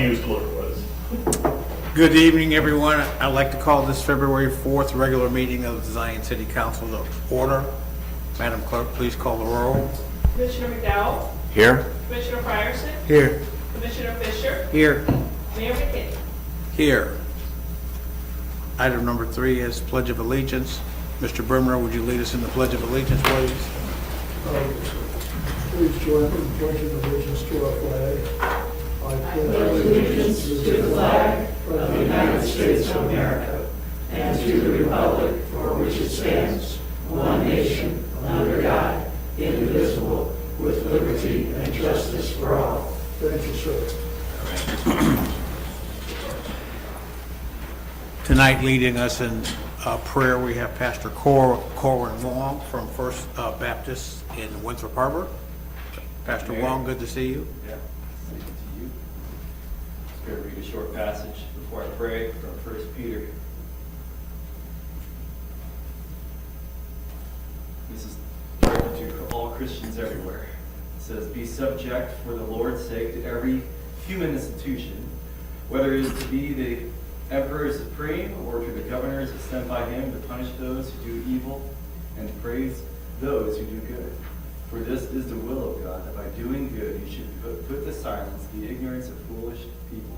unused what it was. Good evening, everyone. I'd like to call this February 4th regular meeting of the Zion City Council to order. Madam Clerk, please call the roll. Commissioner McDowell? Here. Commissioner Fryerson? Here. Commissioner Fisher? Here. Mayor McKinney? Here. Item number 3 is Pledge of Allegiance. Mr. Brimmer, would you lead us in the Pledge of Allegiance, please? Please join me in pledging allegiance to our flag. I pledge allegiance to the flag of the United States of America and to the republic for which it stands, one nation, under God, indivisible, with liberty and justice for all. Thank you, sir. Tonight, leading us in prayer, we have Pastor Corwin Wong from First Baptist in Winthrop Harbor. Pastor Wong, good to see you. Yeah, good to see you. I'm going to read a short passage before I pray from 1 Peter. This is directed to all Christians everywhere. It says, "Be subject for the Lord's sake to every human institution, whether it is to be the emperor supreme or to the governors sent by him to punish those who do evil and to praise those who do good. For this is the will of God, that by doing good you should put to silence the ignorance of foolish people.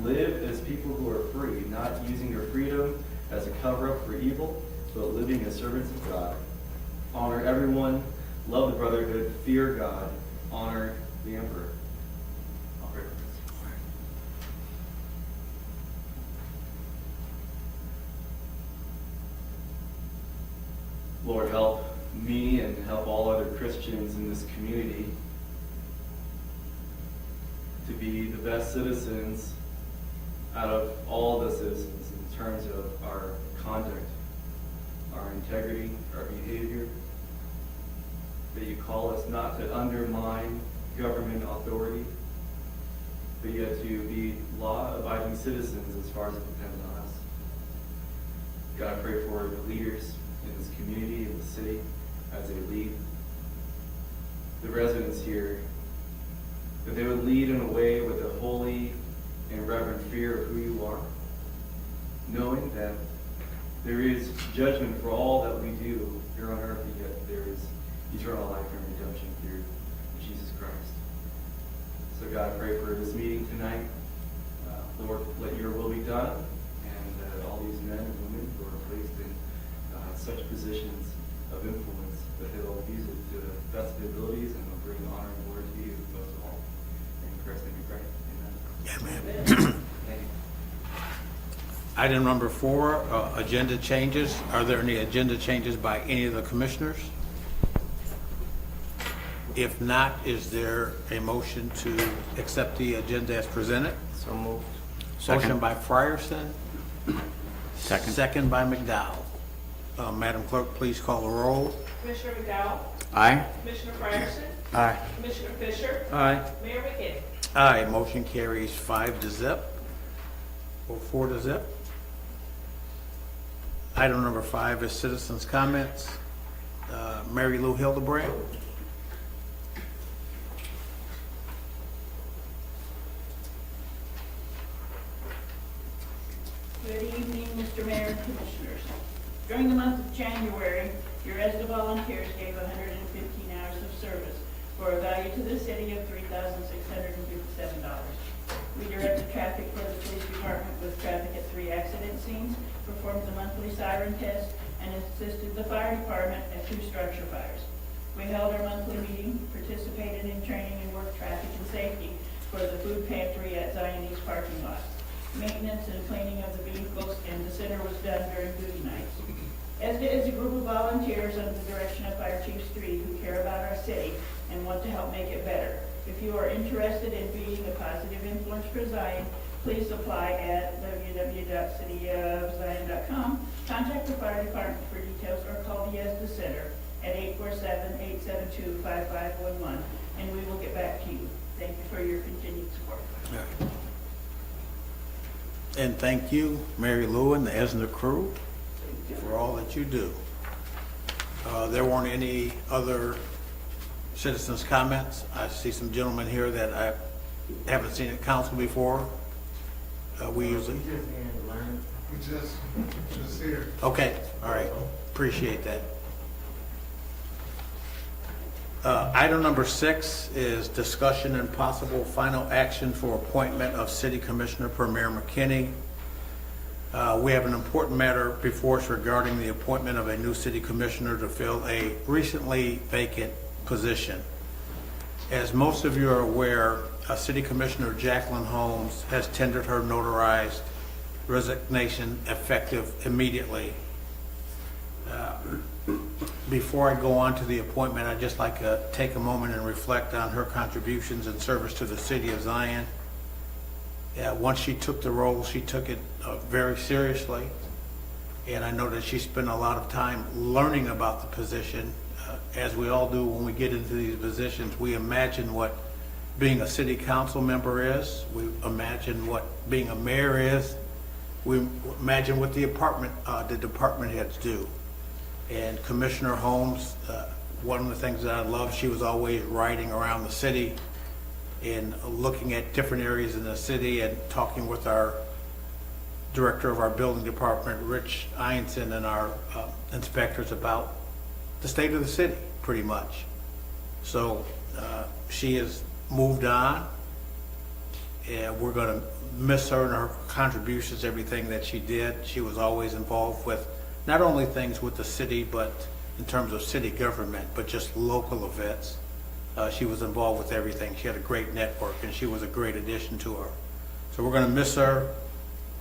Live as people who are free, not using your freedom as a cover-up for evil, but living as servants of God. Honor everyone, love the brotherhood, fear God, honor the emperor." I'll pray for this. Lord, help me and help all other Christians in this community to be the best citizens out of all the citizens in terms of our conduct, our integrity, our behavior. That you call us not to undermine government authority, but yet to be law-abiding citizens as far as it depends on us. God, I pray for the leaders in this community, in the city, as they lead the residents here, that they would lead in a way with a holy and reverent fear of who you are, knowing that there is judgment for all that we do here on earth, yet there is eternal life and redemption through Jesus Christ. So God, I pray for this meeting tonight. Lord, let your will be done, and all these men and women who are placed in such positions of influence, that they'll use it to the best of their abilities and will bring honor and glory to you most of all. In Christ's name we pray. Amen. Amen. Thank you. Item number 4, agenda changes. Are there any agenda changes by any of the commissioners? If not, is there a motion to accept the agenda as presented? So moved. Motion by Frierson. Second. Second by McDowell. Madam Clerk, please call the roll. Commissioner McDowell? Aye. Commissioner Fryerson? Aye. Commissioner Fisher? Aye. Mayor McKinney? Aye, motion carries 5 to zip, or 4 to zip. Item number 5 is citizens' comments. Mary Lou Hildebrand. Good evening, Mr. Mayor and Commissioners. During the month of January, your resident volunteers gave 115 hours of service for a value to the city of $3,657. We directed traffic for the police department with traffic at 3 accident scenes, performed the monthly siren test, and assisted the fire department at 2 structure fires. We held our monthly meeting, participated in training in work traffic and safety for the food pantry at Zion East parking lot. Maintenance and cleaning of the vehicles and the center was done during duty nights. ESDA is a group of volunteers under the direction of Fire Chief Street who care about our city and want to help make it better. If you are interested in being a positive influence for Zion, please apply at www.cityofzion.com. Contact the fire department for details or call the ESDA Center at 847-872-5511, and we will get back to you. Thank you for your continued support. And thank you, Mary Lou and the ESNA crew, for all that you do. There weren't any other citizens' comments. I see some gentlemen here that I haven't seen at council before. We usually, We just here. okay, all right, appreciate that. Item number 6 is discussion and possible final action for appointment of City Commissioner per Mayor McKinney. We have an important matter before us regarding the appointment of a new city commissioner to fill a recently vacant position. As most of you are aware, City Commissioner Jacqueline Holmes has tendered her notarized resignation effective immediately. Before I go on to the appointment, I'd just like to take a moment and reflect on her contributions and service to the city of Zion. Once she took the role, she took it very seriously, and I know that she spent a lot of time learning about the position. As we all do when we get into these positions, we imagine what being a city council member is, we imagine what being a mayor is, we imagine what the department heads do. And Commissioner Holmes, one of the things that I love, she was always riding around the city and looking at different areas in the city and talking with our director of our building department, Rich Ianson, and our inspectors about the state of the city, pretty much. So she has moved on, and we're going to miss her and her contributions, everything that she did. She was always involved with not only things with the city, but in terms of city government, but just local events. She was involved with everything. She had a great network, and she was a great addition to her. So we're going to miss her,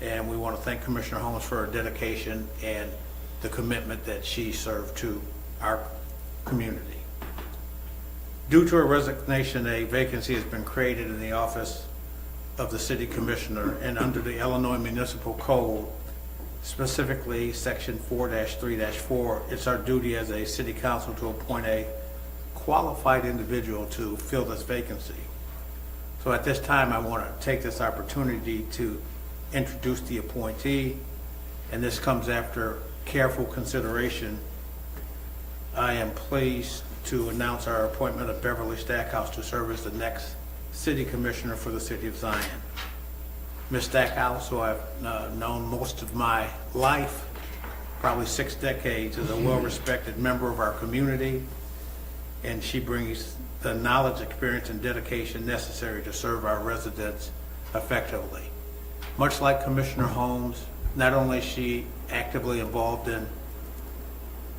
and we want to thank Commissioner Holmes for her dedication and the commitment that she served to our community. Due to her resignation, a vacancy has been created in the office of the city commissioner, and under the Illinois Municipal Code, specifically section 4-3-4, it's our duty as a city council to appoint a qualified individual to fill this vacancy. So at this time, I want to take this opportunity to introduce the appointee, and this comes after careful consideration. I am pleased to announce our appointment of Beverly Stackhouse to serve as the next city commissioner for the city of Zion. Ms. Stackhouse, who I've known most of my life, probably 6 decades, is a well-respected member of our community, and she brings the knowledge, experience, and dedication necessary to serve our residents effectively. Much like Commissioner Holmes, not only is she actively involved in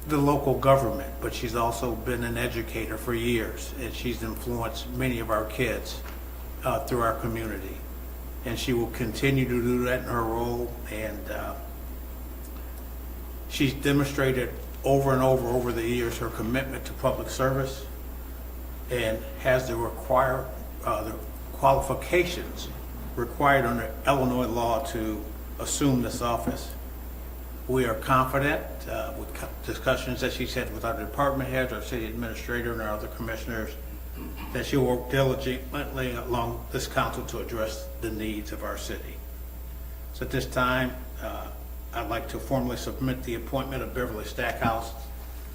the local government, but she's also been an educator for years, and she's influenced many of our kids through our community. And she will continue to do that in her role, and she's demonstrated over and over the years her commitment to public service, and has the qualifications required under Illinois law to assume this office. We are confident with discussions that she's had with our department heads, our city administrator, and our other commissioners, that she will work diligently along this council to address the needs of our city. So at this time, I'd like to formally submit the appointment of Beverly Stackhouse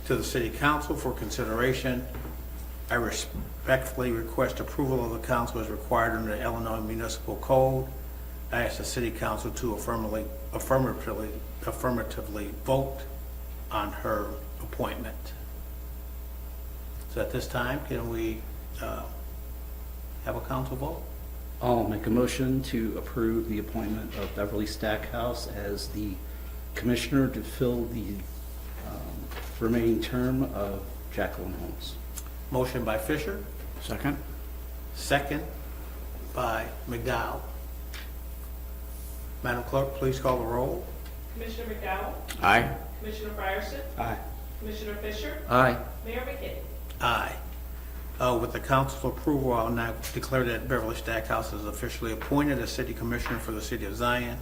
to the city council for consideration. I respectfully request approval of the council as required under the Illinois Municipal Code. I ask the city council to affirmatively vote on her appointment. So at this time, can we have a council vote? I'll make a motion to approve the appointment of Beverly Stackhouse as the commissioner to fill the remaining term of Jacqueline Holmes. Motion by Fisher, Second? second by McDowell. Madam Clerk, please call the roll. Commissioner McDowell? Aye. Commissioner Fryerson? Aye. Commissioner Fisher? Aye. Mayor McKinney? Aye. With the council's approval, I'll now declare that Beverly Stackhouse is officially appointed as city commissioner for the city of Zion.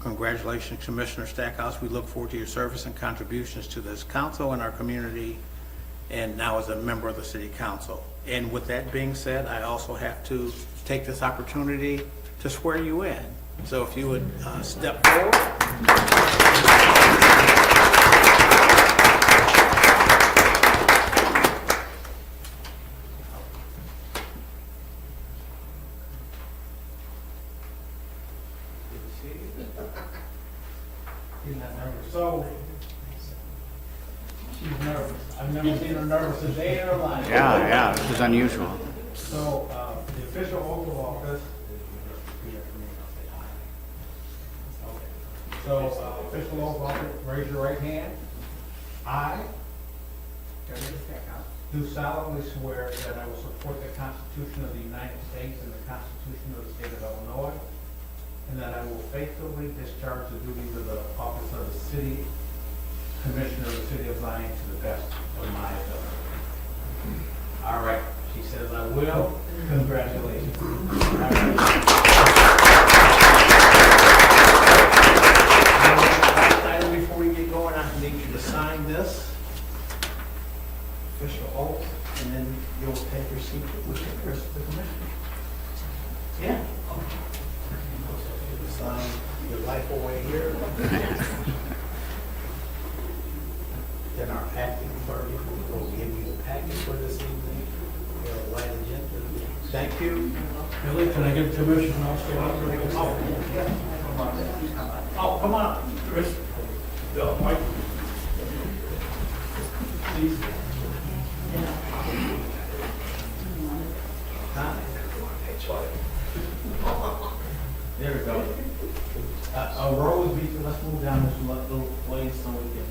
Congratulations, Commissioner Stackhouse. We look forward to your service and contributions to this council and our community, and now as a member of the city council. And with that being said, I also have to take this opportunity to swear you in. So if you would step forward. So, she's nervous. I've never seen her nervous a day in her life. Yeah, this is unusual. So, the official oath of office. So, official oath of office, raise your right hand. I do solemnly swear that I will support the Constitution of the United States and the Constitution of the State of Illinois, and that I will faithfully discharge the duties of the office of the City Commissioner of the City of Zion to the best of my ability. All right, she says I will. Congratulations. All right. Last item before we get going, I need you to sign this official oath, and then you'll take your seat with the rest of the commission. Yeah. Sign your life away here. Then our acting clerk will give you the package for this evening. We'll light agenda. Thank you. Billy, can I get permission also? Oh, come on, Chris. Bill, Mike. Please. There we go. Rose, let's move down this little way so we can.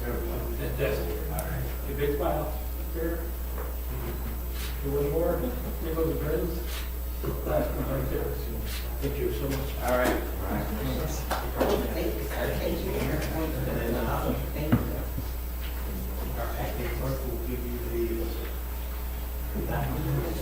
There we go. That's it. All right. A big smile. Here. Do one more. Give us the presents. That's right there. Thank you so much. All right. Our acting clerk will give you the documents.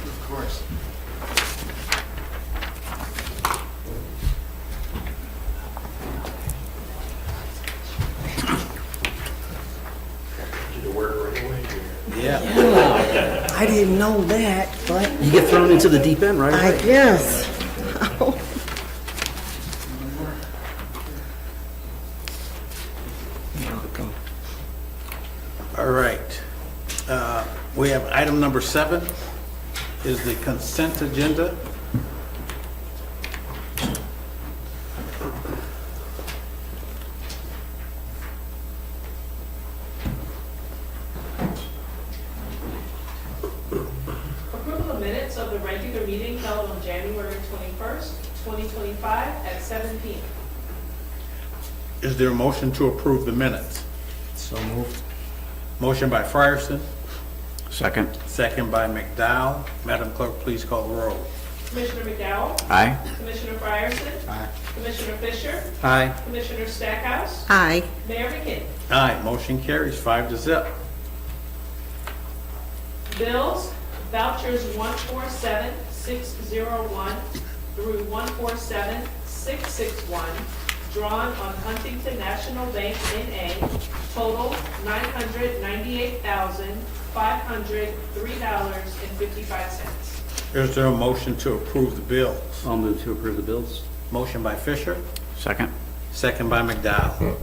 Of course. Yeah. I didn't know that, but You get thrown into the deep end right I away. guess. All right. We have item number 7 is the consent agenda. Approval of minutes of the regular meeting held on January 21st, 2025 at 7 p.m. Is there a motion to approve the minutes? So moved. Motion by Frierson, Second. second by McDowell. Madam Clerk, please call the roll. Commissioner McDowell? Aye. Commissioner Fryerson? Aye. Commissioner Fisher? Aye. Commissioner Stackhouse? Aye. Mayor McKinney? Aye, motion carries 5-0. Bills, vouchers 147601 through 147661, drawn on Huntington National Bank N.A., total $998,503.55. Is there a motion to approve the bills? I'll move to approve the bills. Motion by Fisher, Second. second by McDowell.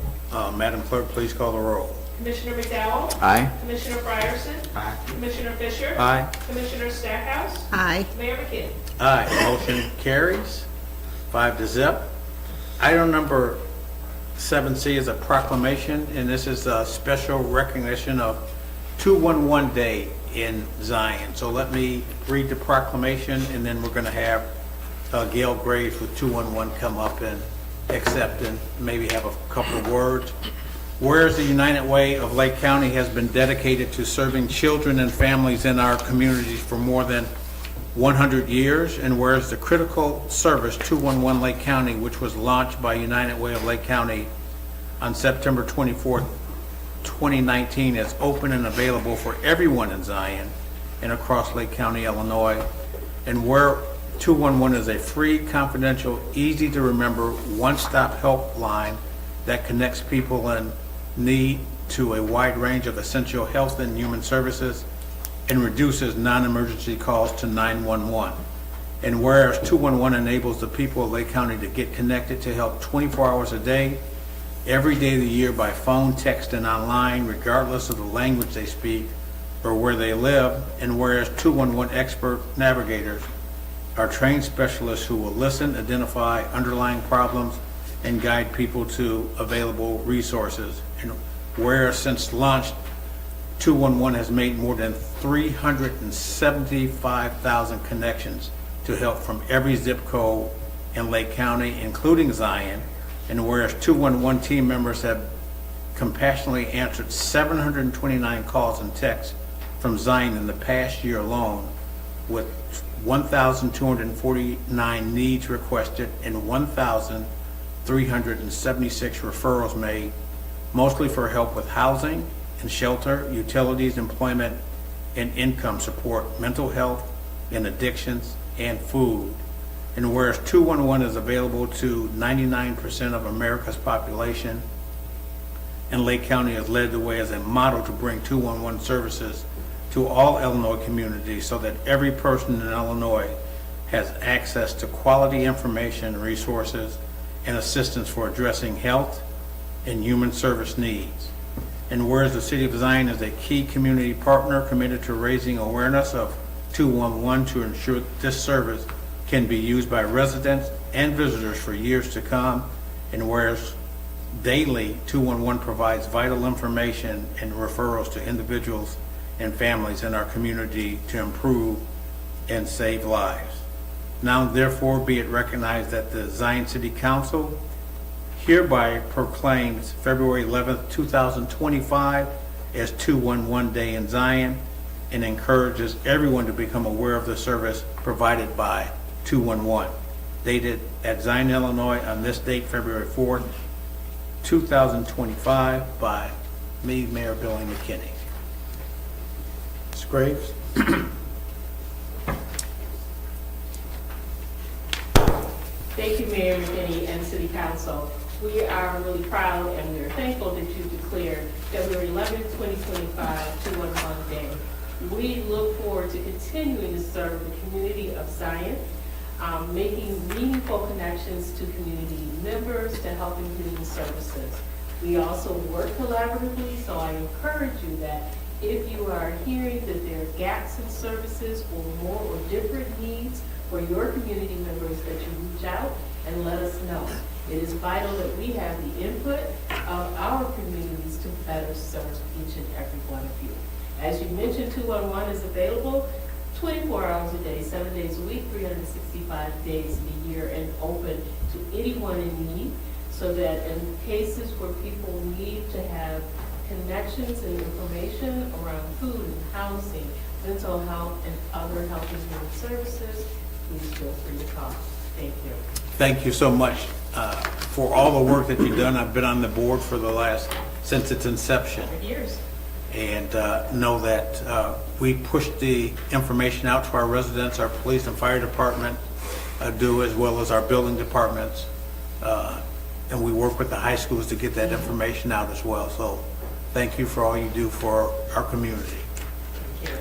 Madam Clerk, please call the roll. Commissioner McDowell? Aye. Commissioner Fryerson? Aye. Commissioner Fisher? Aye. Commissioner Stackhouse? Aye. Mayor McKinney? Aye, motion carries 5-0. Item number 7C is a proclamation, and this is a special recognition of 211 Day in Zion. So let me read the proclamation, and then we're going to have Gail Graves with 211 come up and accept and maybe have a couple of words. Whereas the United Way of Lake County has been dedicated to serving children and families in our communities for more than 100 years, and whereas the critical service 211 Lake County, which was launched by United Way of Lake County on September 24th, 2019, is open and available for everyone in Zion and across Lake County, Illinois, and where 211 is a free, confidential, easy to remember, one-stop helpline that connects people in need to a wide range of essential health and human services and reduces non-emergency calls to 911. And whereas 211 enables the people of Lake County to get connected to help 24 hours a day, every day of the year by phone, text, and online, regardless of the language they speak or where they live. And whereas 211 expert navigators are trained specialists who will listen, identify underlying problems, and guide people to available resources. And whereas since launch, 211 has made more than 375,000 connections to help from every zip code in Lake County, including Zion. And whereas 211 team members have compassionately answered 729 calls and texts from Zion in the past year alone, with 1,249 needs requested and 1,376 referrals made, mostly for help with housing and shelter, utilities, employment, and income support, mental health and addictions, and food. And whereas 211 is available to 99% of America's population, and Lake County has led the way as a model to bring 211 services to all Illinois communities so that every person in Illinois has access to quality information, resources, and assistance for addressing health and human service needs. And whereas the City of Zion is a key community partner committed to raising awareness of 211 to ensure that this service can be used by residents and visitors for years to come, and whereas daily 211 provides vital information and referrals to individuals and families in our community to improve and save lives. Now therefore be it recognized that the Zion City Council hereby proclaims February 11th, 2025 as 211 Day in Zion, and encourages everyone to become aware of the service provided by 211. Dated at Zion, Illinois on this date, February 4th, 2025 by me, Mayor Billy McKinney. Ms. Graves? Thank you, Mayor McKinney and City Council. We are really proud and we are thankful that you declared February 11th, 2025, 211 Day. We look forward to continuing to serve the community of Zion, making meaningful connections to community members to helping community services. We also work collaboratively, so I encourage you that if you are hearing that there are gaps in services or more or different needs for your community members, that you reach out and let us know. It is vital that we have the input of our communities to better serve each and every one of you. As you mentioned, 211 is available 24 hours a day, 7 days a week, 365 days a year, and open to anyone in need, so that in cases where people need to have connections and information around food and housing, mental health, and other health and human services, please feel free to call. Thank you. Thank you so much for all the work that you've done. I've been on the board since its inception. Years. And know that we push the information out to our residents, our police and fire department do, as well as our building departments. And we work with the high schools to get that information out as well. So thank you for all you do for our community. Thank you.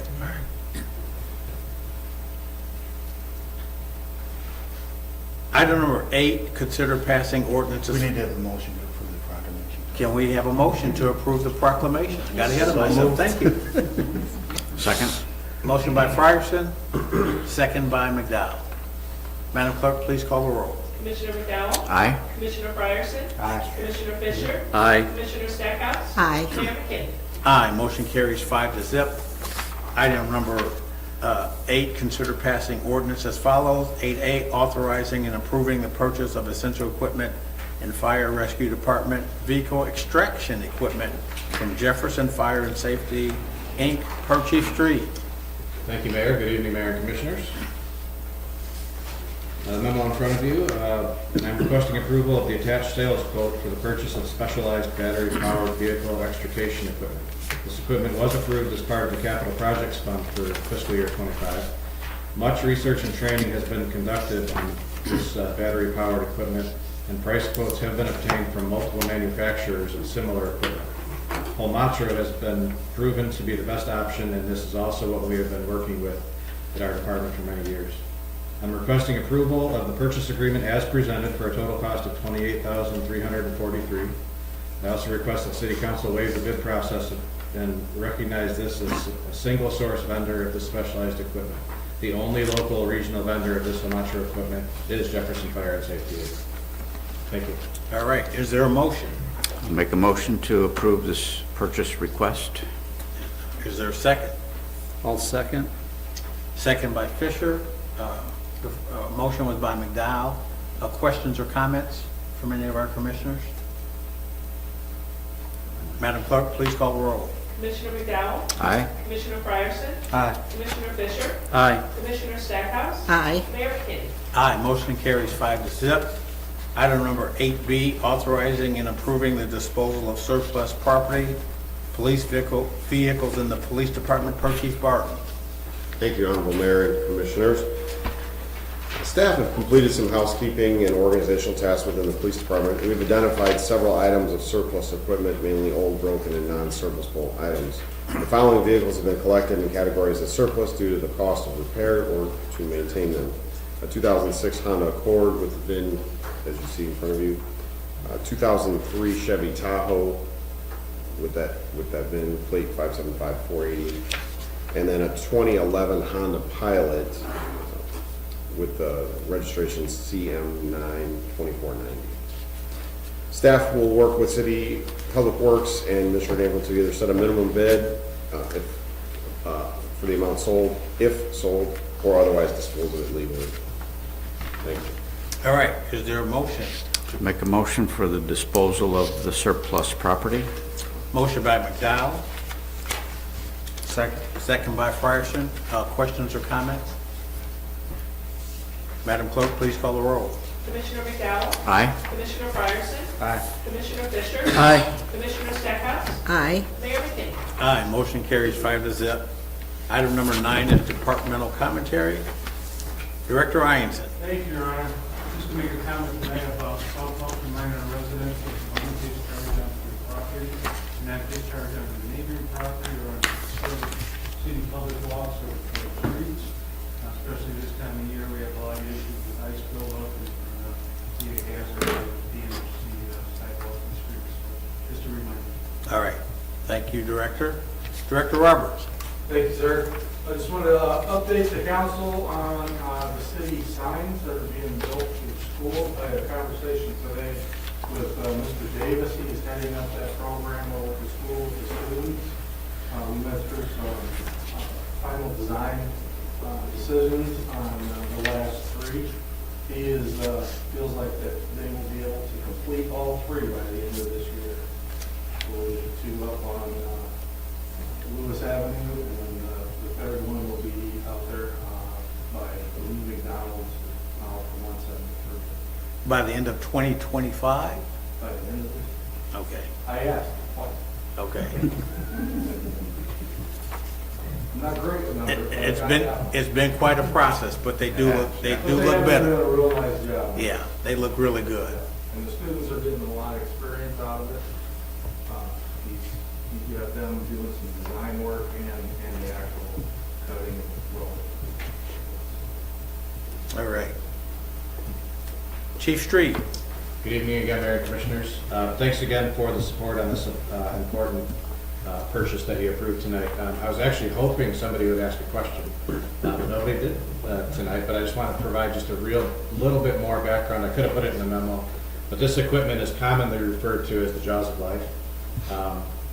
Item number 8, consider passing ordinances. We need to have a motion to approve the proclamation. Can we have a motion to approve the proclamation? Got ahead of myself, thank you. Second. Motion by Frierson, second by McDowell. Madam Clerk, please call the roll. Commissioner McDowell? Aye. Commissioner Frierson? Aye. Commissioner Fisher? Aye. Commissioner Stackhouse? Aye. Mayor McKinney? Aye, motion carries 5-0. Item number 8, consider passing ordinance as follows. 8A, authorizing and approving the purchase of essential equipment and fire rescue department vehicle extraction equipment from Jefferson Fire and Safety, Inc., per Chief Street. Thank you, Mayor. Good evening, Mayor and Commissioners. The memo in front of you, I'm requesting approval of the attached sales quote for the purchase of specialized battery-powered vehicle extrication equipment. This equipment was approved as part of the Capital Projects Fund for fiscal year 25. Much research and training has been conducted on this battery-powered equipment, and price quotes have been obtained from multiple manufacturers of similar equipment. Holmatra has been proven to be the best option, and this is also what we have been working with at our department for many years. I'm requesting approval of the purchase agreement as presented for a total cost of $28,343. I also request that City Council waive the bid process and recognize this as a single source vendor of this specialized equipment. The only local regional vendor of this Lamatro equipment is Jefferson Fire and Safety Aid. Thank you. All right, is there a motion? I'll make a motion to approve this purchase request. Is there a second? I'll second. Second by Fisher. The motion was by McDowell. Questions or comments from any of our commissioners? Madam Clerk, please call the roll. Commissioner McDowell? Aye. Commissioner Fryerson? Aye. Commissioner Fisher? Aye. Commissioner Stackhouse? Aye. Mayor McKinney? Aye, motion carries 5-0. Item number 8B, authorizing and approving the disposal of surplus property, police vehicles in the police department per Chief Barton. Thank you, Honorable Mayor and Commissioners. Staff have completed some housekeeping and organizational tasks within the police department. We've identified several items of surplus equipment, mainly old, broken, and non-serviceable items. The following vehicles have been collected in categories as surplus due to the cost of repair or to maintain them. A 2006 Honda Accord with the VIN, as you see in front of you. A 2003 Chevy Tahoe with that VIN plate 575480. And then a 2011 Honda Pilot with the registration CM92490. Staff will work with City Public Works and Mr. Naval to either set a minimum bid for the amount sold, if sold, or otherwise dispose of it legally. Thank you. All right, is there a motion? Make a motion for the disposal of the surplus property. Motion by McDowell. Second by Frierson. Questions or comments? Madam Clerk, please call the roll. Commissioner McDowell? Aye. Commissioner Fryerson? Aye. Commissioner Fisher? Aye. Commissioner Stackhouse? Aye. Mayor McKinney? Aye, motion carries 5-0. Item number 9 is departmental commentary. Director Ianson. Thank you, Your Honor. Just to make a comment tonight about South Boston minor residents with one discharge onto the property, and that discharge onto the neighboring property or onto city public walks or streets. Especially this time of year, we have a lot of issues with ice buildup and be a hazard of being able to see sidewalks and streets. So just a reminder. All right, thank you, Director. Director Roberts. Thank you, sir. I just want to update the council on the city signs that are being built to the school. I had a conversation today with Mr. Davis. He is heading up that program over the school with the students. We went through some final design decisions on the last 3. He is feels like that they will be able to complete all 3 by the end of this year. We'll leave 2 up on Lewis Avenue, and the third one will be out there by the Lee McDonald's from 173. By the end of 2025? By the end of this, Okay, I asked twice. okay. I'm not great with numbers. It's been quite a process, but they do look But better. They have done a real nice job. Yeah, they look really good. And the students are getting a lot of experience out of it. You have them doing some design work and the actual cutting roll. All right. Chief Street. Good evening again, Mayor and Commissioners. Thanks again for the support on this important purchase that you approved tonight. I was actually hoping somebody would ask a question. Nobody did tonight, but I just want to provide just a little bit more background. I could have put it in the memo, but this equipment is commonly referred to as the jaws of life.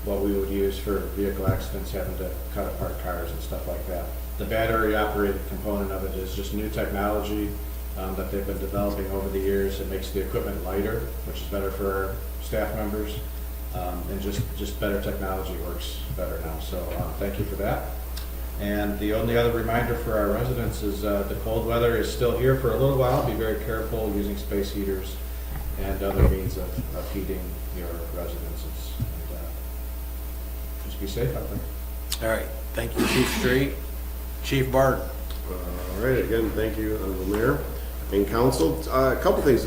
What we would use for vehicle accidents, having to cut apart cars and stuff like that. The battery operated component of it is just new technology that they've been developing over the years. It makes the equipment lighter, which is better for our staff members, and just better technology works better now. So thank you for that. And the only other reminder for our residents is the cold weather is still here for a little while. Be very careful using space heaters and other means of heating your residences. And, just be safe out there. All right, thank you, Chief Street. Chief Barton. All right, again, thank you, Honorable Mayor and Council. A couple things.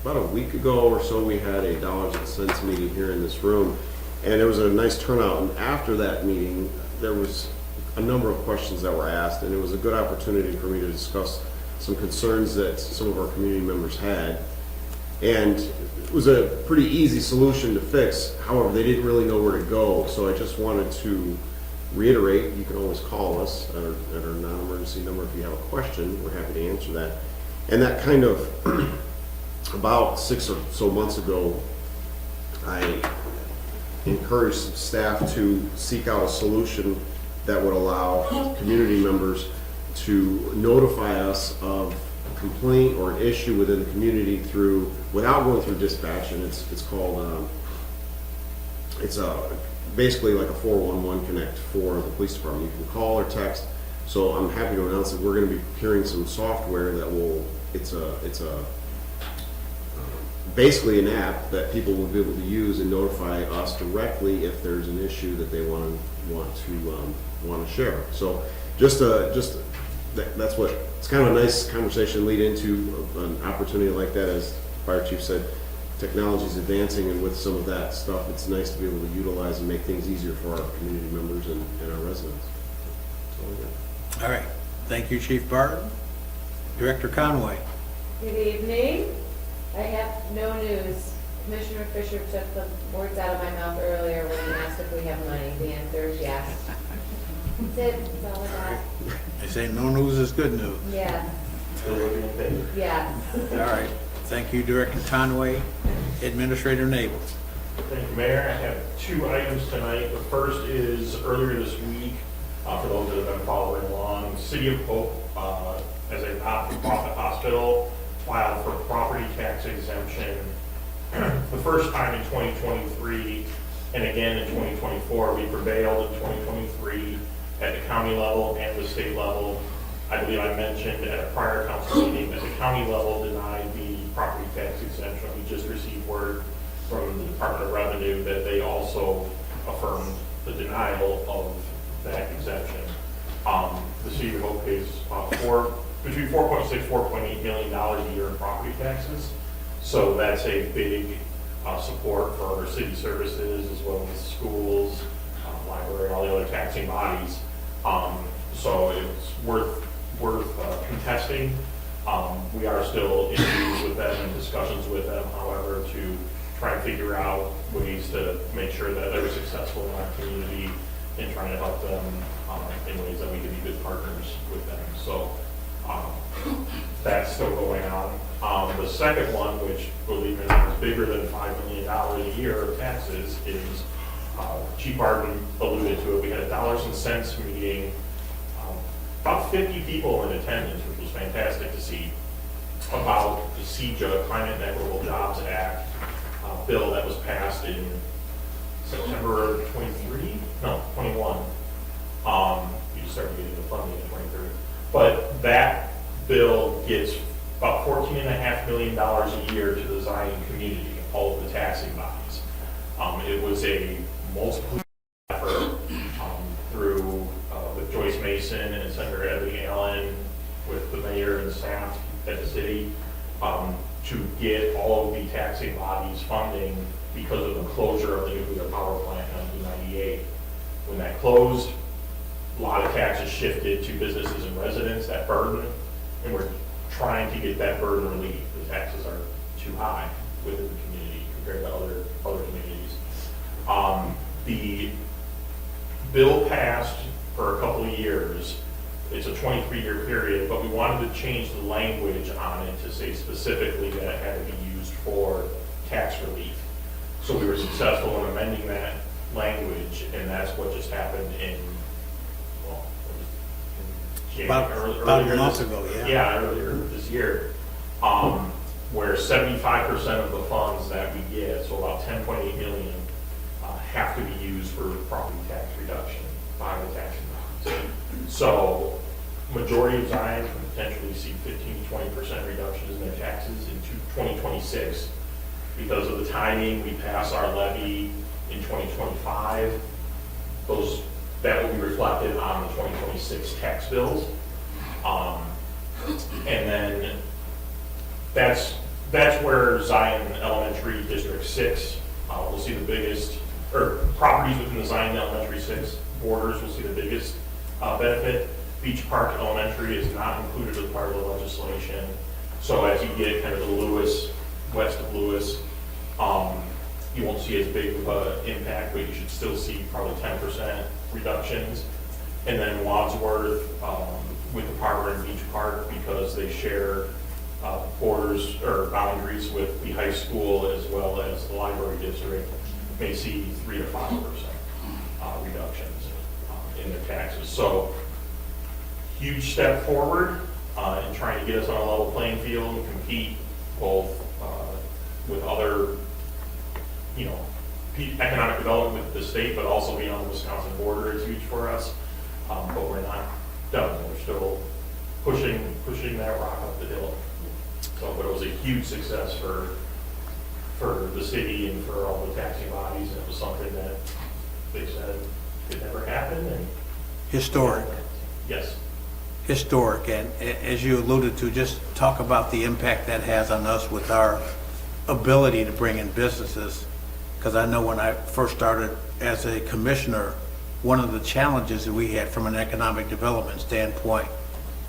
About a week ago or so, we had a dollars and cents meeting here in this room, and it was a nice turnout. And after that meeting, there was a number of questions that were asked, and it was a good opportunity for me to discuss some concerns that some of our community members had. And it was a pretty easy solution to fix. However, they didn't really know where to go. So I just wanted to reiterate, you can always call us at our non-emergency number if you have a question. We're happy to answer that. And that kind of, about 6 or so months ago, I encouraged some staff to seek out a solution that would allow community members to notify us of a complaint or an issue within the community without going through dispatch. And it's called, basically like a 411 connect for the police department. You can call or text. So I'm happy to announce that we're going to be procuring some software that will, it's basically an app that people will be able to use and notify us directly if there's an issue that they want to share. So that's what, it's kind of a nice conversation to lead into an opportunity like that. As Fire Chief said, technology is advancing, and with some of that stuff, it's nice to be able to utilize and make things easier for our community members and our residents. That's all I got. All right. Thank you, Chief Barton. Director Conway. Good evening. I have no news. Commissioner Fisher took the words out of my mouth earlier when he asked if we have money. The answer is yes. That's it. That's all I got. They say no news is good news. Yes. Yes. All right. Thank you, Director Conway. Administrator Nabel. Thank you, Mayor. I have 2 items tonight. The first is earlier this week, for those that have been following along, City of Hope, as a not-for-profit hospital, filed for property tax exemption the first time in 2023, and again in 2024. We prevailed in 2023 at the county level and the state level. I believe I mentioned at a prior council meeting that the county level denied the property tax exemption. We just received word from the Department of Revenue that they also affirmed the denial of that exemption. The City of Hope pays between $4.6 and $4.8 million a year in property taxes. So that's a big support for our city services as well as schools, library, all the other taxing bodies. So it's worth contesting. We are still in meetings with them and discussions with them, however, to try and figure out ways to make sure that they're successful in our community and trying to help them in ways that we can be good partners with them. So that's still going on. The second one, which believe it or not is bigger than $5 million a year of taxes, is Chief Barton alluded to it. We had a dollars and cents meeting, about 50 people in attendance, which was fantastic to see, about the CJA, Climate and Equitable Jobs Act bill that was passed in September 23? No, 21. You just started getting the funding in 23. But that bill gets about $14.5 million a year to the Zion community, all of the taxing bodies. It was a multiple effort through with Joyce Mason and Senator Ebony Allen, with the mayor and staff at the city, to get all of the taxing bodies funding because of the closure of the nuclear power plant in 1998. When that closed, a lot of taxes shifted to businesses and residents, that burden, and we're trying to get that burden relief. The taxes are too high within the community compared to other communities. The bill passed for a couple of years. It's a 23-year period, but we wanted to change the language on it to say specifically that it had to be used for tax relief. So we were successful in amending that language, and that's what just happened in, well, About a month ago, yeah. Yeah, earlier this year, where 75% of the funds that we get, so about 10.8 million, have to be used for property tax reduction by the taxing bodies. So majority of Zion can potentially see 15 to 20% reductions in their taxes in 2026. Because of the timing, we pass our levy in 2025. That will be reflected on the 2026 tax bills. And then that's where Zion Elementary District 6 will see the biggest, or properties within the Zion Elementary 6 borders will see the biggest benefit. Beach Park Elementary is not included as part of the legislation. So as you get kind of the Lewis, west of Lewis, you won't see as big of an impact, but you should still see probably 10% reductions. And then Wadsworth, with the Parker and Beach Park, because they share borders or boundaries with the high school as well as the library district, may see 3 to 5% reductions in their taxes. So huge step forward in trying to get us on a level playing field and compete both with other, economic development with the state, but also beyond the Wisconsin border is huge for us. But we're not done. We're still pushing that rock up the hill. So, but it was a huge success for the city and for all the taxing bodies, and it was something that they said could never happen. And Historic. yes, Historic, and as you alluded to, just talk about the impact that has on us with our ability to bring in businesses. Because I know when I first started as a commissioner, one of the challenges that we had from an economic development standpoint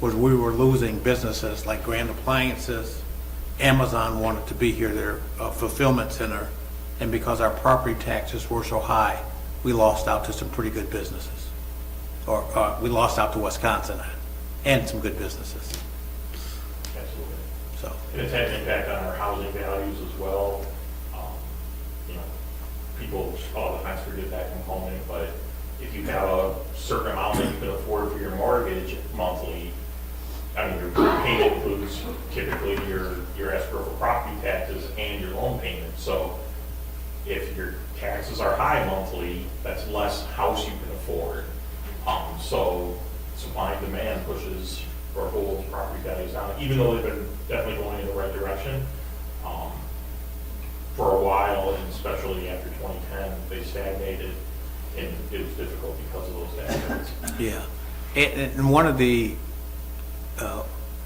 was we were losing businesses like Grand Appliances. Amazon wanted to be here, their fulfillment center, and because our property taxes were so high, we lost out to some pretty good businesses. Or we lost out to Wisconsin and some good businesses. absolutely. So, And it's had an impact on our housing values as well. People all the time forget that component, but if you have a certain amount that you can afford for your mortgage monthly, I mean, your payment includes typically your escrow for property taxes and your loan payment. So if your taxes are high monthly, that's less house you can afford. So supply and demand pushes or holds property values down, even though they've been definitely going in the right direction. For a while, and especially after 2010, they stagnated, and it was difficult because of those accidents. yeah. And one of the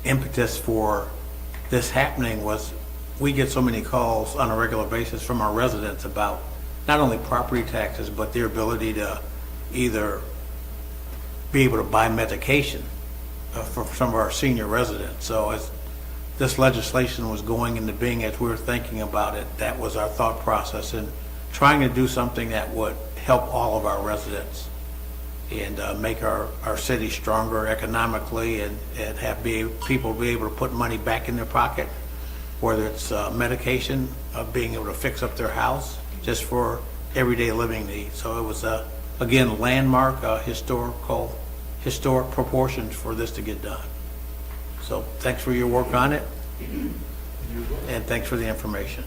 impetus for this happening was we get so many calls on a regular basis from our residents about not only property taxes, but their ability to either be able to buy medication for some of our senior residents. So as this legislation was going into being, as we were thinking about it, that was our thought process in trying to do something that would help all of our residents and make our city stronger economically and have people be able to put money back in their pocket, whether it's medication, being able to fix up their house just for everyday living needs. So it was, again, landmark, historic proportions for this to get done. So thanks for your work on it, and thanks for the information.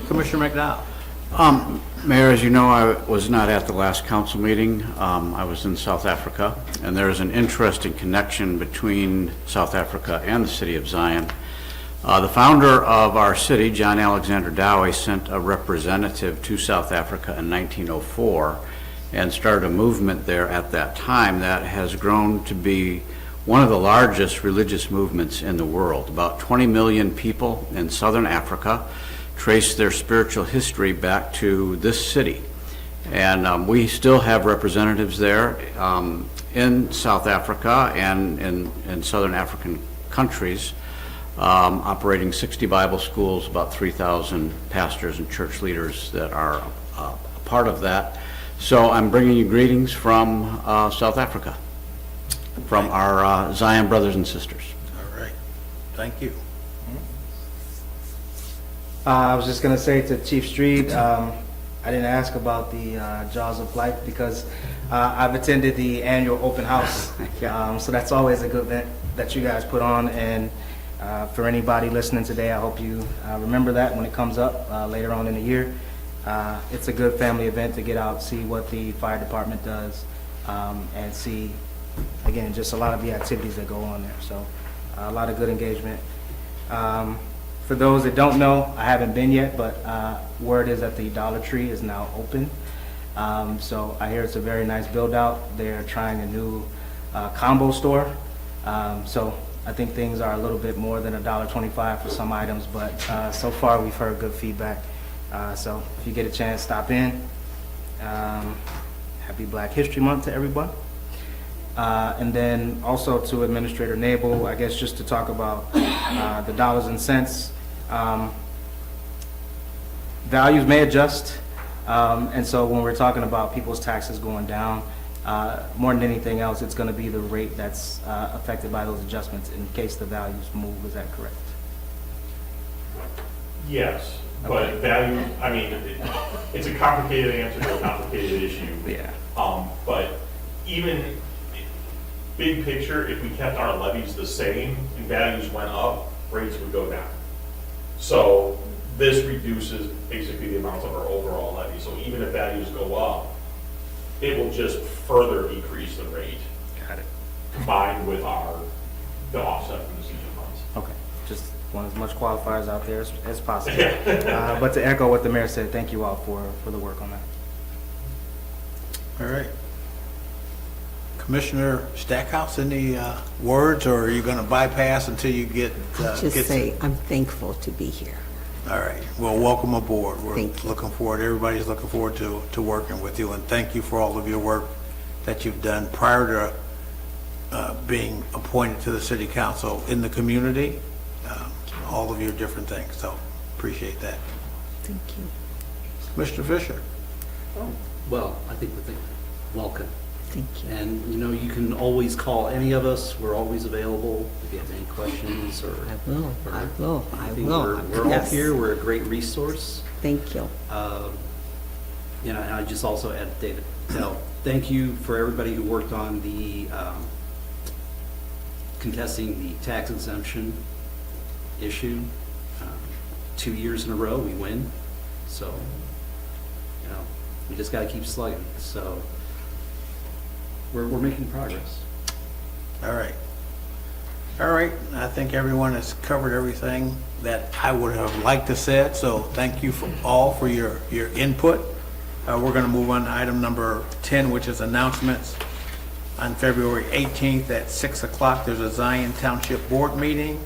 Commissioner McDowell. Mayor, as you know, I was not at the last council meeting. I was in South Africa, and there is an interesting connection between South Africa and the city of Zion. The founder of our city, John Alexander Dowie, sent a representative to South Africa in 1904 and started a movement there at that time that has grown to be one of the largest religious movements in the world. About 20 million people in southern Africa trace their spiritual history back to this city. And we still have representatives there in South Africa and in southern African countries, operating 60 Bible schools, about 3,000 pastors and church leaders that are a part of that. So I'm bringing you greetings from South Africa, from our Zion brothers and sisters. All right, thank you. I was just going to say to Chief Street, I didn't ask about the Jaws of Life because I've attended the annual open house. So that's always a good event that you guys put on. And for anybody listening today, I hope you remember that when it comes up later on in the year. It's a good family event to get out, see what the fire department does, and see, again, just a lot of the activities that go on there. So a lot of good engagement. For those that don't know, I haven't been yet, but word is that the Dollar Tree is now open. So I hear it's a very nice build out. They're trying a new combo store. So I think things are a little bit more than $1.25 for some items, but so far we've heard good feedback. So if you get a chance, stop in. Happy Black History Month to everyone. And then also to Administrator Nabel, I guess just to talk about the dollars and cents. Values may adjust, and so when we're talking about people's taxes going down, more than anything else, it's going to be the rate that's affected by those adjustments in case the values move. Is that correct? Yes, Okay. but value, I mean, it's a complicated answer to a complicated issue. Yeah. But even big picture, if we kept our levies the same and values went up, rates would go down. So this reduces basically the amount of our overall levy. So even if values go up, it will just further decrease the rate Got it. combined with the offset from the season funds. Okay. Just want as much qualifiers out there as possible. But to echo what the mayor said, thank you all for the work on that. All right. Commissioner Stackhouse, any words, or are you going to bypass until you get? Just say, I'm thankful to be here. All right. Well, welcome aboard. We're Thank you. looking forward, everybody's looking forward to working with you, and thank you for all of your work that you've done prior to being appointed to the city council in the community, all of your different things. So appreciate that. Thank you. Mr. Fisher. Well, I think welcome. Thank you. And, you know, you can always call any of us. We're always available if you have any questions or. I will. I think will. We're all Yes. here. We're a great resource. Thank you. You know, and I just also add, David, so thank you for everybody who worked on the contesting the tax exemption issue. 2 years in a row, we win. So, you know, we just got to keep slugging. So we're making progress. All right. All right. I think everyone has covered everything that I would have liked to said, so thank you all for your input. We're going to move on to item number 10, which is announcements. On February 18th at 6 o'clock, there's a Zion Township Board meeting,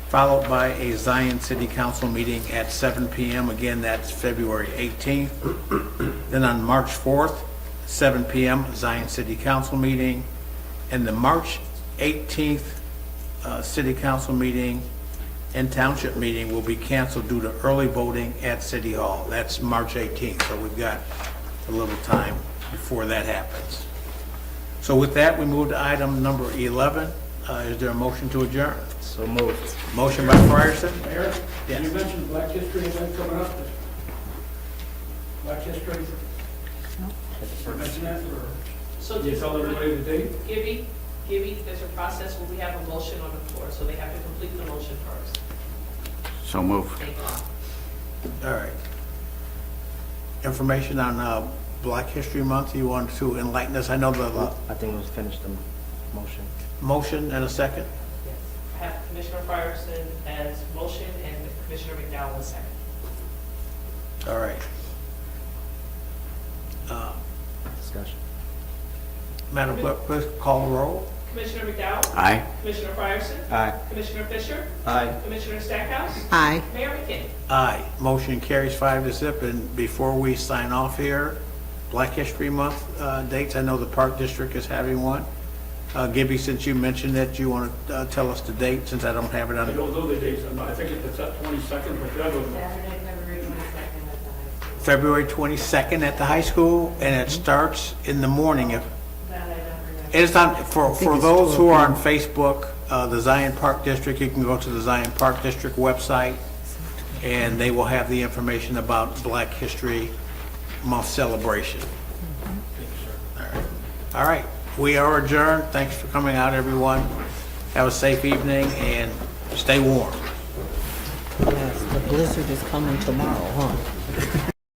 followed by a Zion City Council meeting at 7 p.m. Again, that's February 18th. Then on March 4th, 7 p.m., Zion City Council meeting. And the March 18th City Council meeting and Township meeting will be canceled due to early voting at City Hall. That's March 18th, so we've got a little time before that happens. So with that, we move to item number 11. Is there a motion to adjourn? So moved. Motion by Frierson. Mayor, Yes. you mentioned Black History event coming up. Black History, you mentioned that, or So did you just, tell everybody the date? Gibby, there's a process where we have a motion on the floor, so they have to complete the motion first. So move. Thank you. All right. Information on Black History Month, you want to enlighten us? I know the I think we finished the motion. motion and a second. Yes. I have Commissioner Fryerson as motion and Commissioner McDowell as second. All right. Discussion. Madam Clerk, please call the roll. Commissioner McDowell? Aye. Commissioner Fryerson? Aye. Commissioner Fisher? Aye. Commissioner Stackhouse? Aye. Mayor McKinney? Aye. Motion carries 5-0. And before we sign off here, Black History Month dates, I know the Park District is having one. Gibby, since you mentioned it, you want to tell us the date, since I don't have it I on. don't know the dates, I think it's that 22nd, but that was, Saturday, February 22nd at the high school. February 22nd at the high school, and it starts in the morning. If That I don't remember. It's on, for it's those who 12 are on Facebook, the Zion Park District, you can go to the Zion Park District website, and they will have the information about Black History Month celebration. All right. All right, we are adjourned. Thanks for coming out, everyone. Have a safe evening, and stay warm. Yes, the blizzard is coming tomorrow, huh?